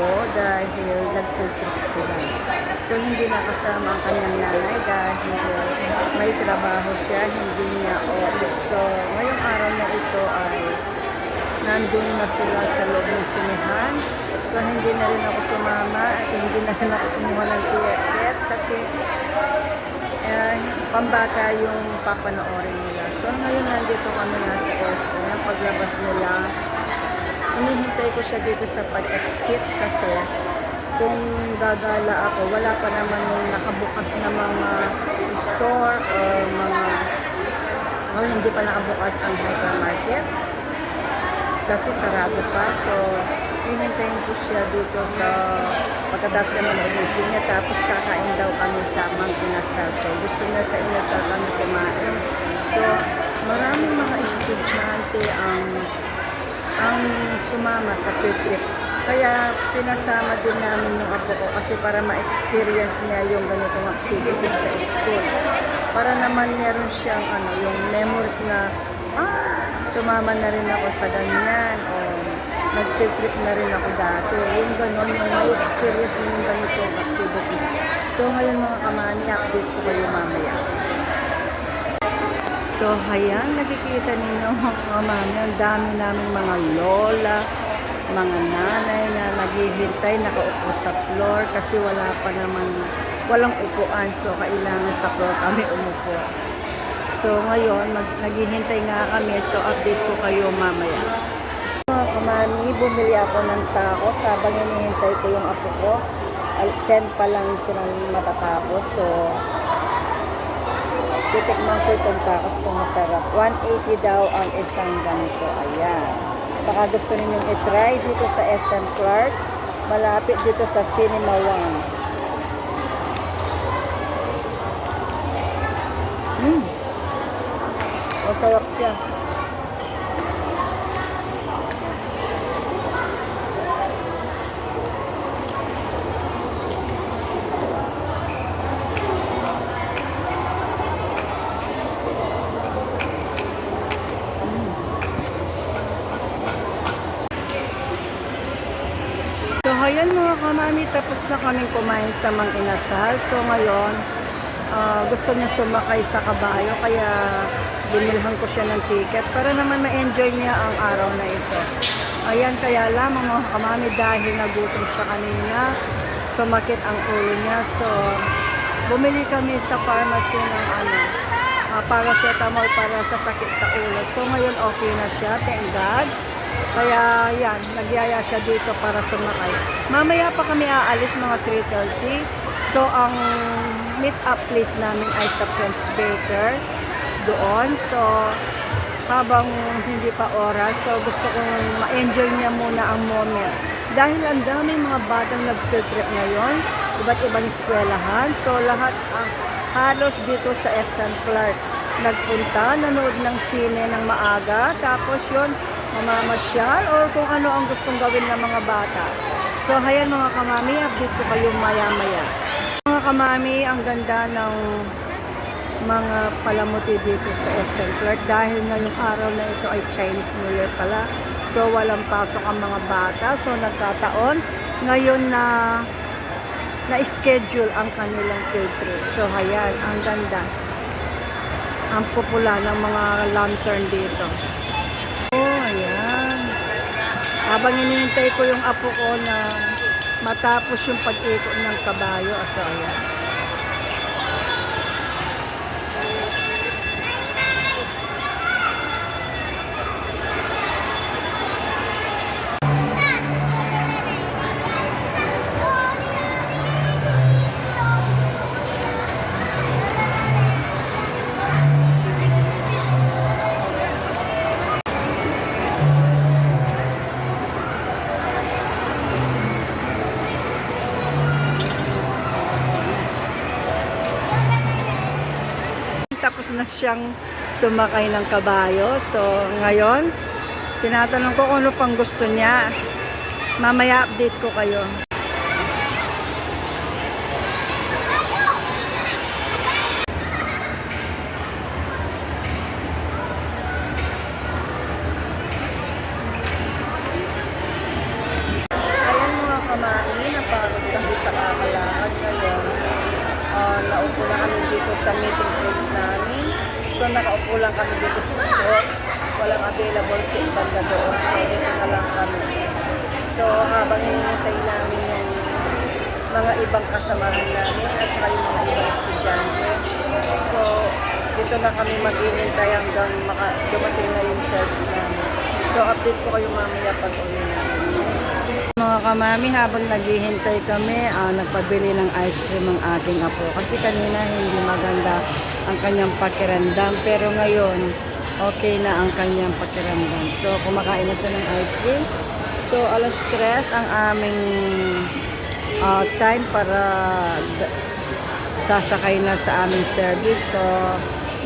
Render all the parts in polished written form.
linggo dahil nag-trip sila. So hindi nakasama ang kanyang nanay dahil may trabaho siya, hindi niya off. So ngayong araw na ito ay nandun na sila sa loob ng sinihan. So hindi na rin ako sumama at hindi na rin ako kumuha ng ticket kasi pambata yung papanoorin nila. So ngayon nandito kami nga sa SM. Paglabas nila, hinihintay ko siya dito sa pag-exit kasi kung gagala ako, wala pa naman yung nakabukas na mga store o hindi pa nakabukas ang hypermarket kasi sarado pa. So hihintayin ko siya dito sa pagkatapos siya mag-isin niya, tapos kakain daw kami sa Mang Inasal. So gusto niya sa Inasal kami kumain. So maraming mga estudyante ang sumama sa trip. Kaya pinasama din namin yung apo ko kasi para ma-experience niya yung ganitong activities sa school. Para naman meron siyang yung memories na sumama na rin ako sa ganyan o nag-trip na rin ako dati. Yung gano'n, yung may experience yung ganitong activities. So ngayon mga kamami, update ko kayo mamaya. So ayan, nakikita ninyo mga kamami, ang dami naming mga lola, mga nanay na naghihintay, nakaupo sa floor kasi walang upuan. So kailangan sa floor kami umupo. So ngayon, naghihintay nga kami. So update ko kayo mamaya. Mga kamami, bumili ako ng tacos habang hinihintay ko yung apo ko. 10 pa lang silang matatapos. So titikman ko itong tacos kung masarap. 180 daw ang isang ganito. Ayan. Baka gusto ninyong i-try dito sa SM Clark. Malapit dito sa Cinema 1. Masarap siya. So, ayan mga kamami, tapos na kaming kumain sa Mang Inasal. So, ngayon, gusto niya sumakay sa kabayo, kaya binilhan ko siya ng ticket para naman ma-enjoy niya ang araw na ito. Ayan, kaya lamang mga kamami, dahil nagutom siya kanina, sumakit ang ulo niya. So, bumili kami sa pharmacy ng paracetamol para sa sakit sa ulo. So, ngayon okay na siya, thank God. Kaya yan, nagyaya siya dito para sumakay. Mamaya pa kami aalis mga 3:30. So ang meet up place namin ay sa Prince Baker doon. So habang hindi pa oras, so gusto kong ma-enjoy niya muna ang moment. Dahil ang daming mga batang nag-trip ngayon, iba't ibang eskwelahan. So lahat halos dito sa SM Clark nagpunta, nanood ng sine ng maaga, tapos yun, mamamasyal or kung ano ang gustong gawin ng mga bata. So, ayan mga kamami, update ko kayo maya-maya. Mga kamami, ang ganda ng mga palamuti dito sa SM Clark dahil ngayong araw na ito ay Chinese New Year pala. So, walang pasok ang mga bata. So, nagkataon ngayon na schedule ang kanilang field trip. So, ayan, ang ganda. Ang pupula ng mga lantern dito. Ayan. Habang hinihintay ko yung apo ko na matapos yung pag-ikot ng kabayo. So, ayan. Tapos na siyang sumakay ng kabayo. So, ngayon, tinatanong ko kung ano pang gusto niya. Mamaya update ko kayo. Ayan mga kamami. So nakaupo lang kami dito sa doon. Walang available seat banda doon. So dito na lang kami. So habang hinihintay namin yung mga ibang kasamahan namin at saka yung mga ibang estudyante. So dito na kami maghihintay hanggang dumating na yung service namin. So update ko kayo mamaya pag uwi namin. Mga kamami, habang naghihintay kami, nagpabili ng ice cream ang aking apo. Kasi kanina hindi maganda ang kanyang pakiramdam. Pero ngayon, okay na ang kanyang pakiramdam. So, kumakain na siya ng ice cream. So, 3:00 ang aming time para sasakay na sa aming service. So,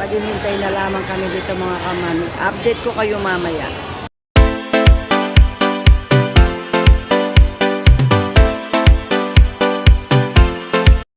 maghihintay na lamang kami dito mga kamami. Update ko kayo mamaya.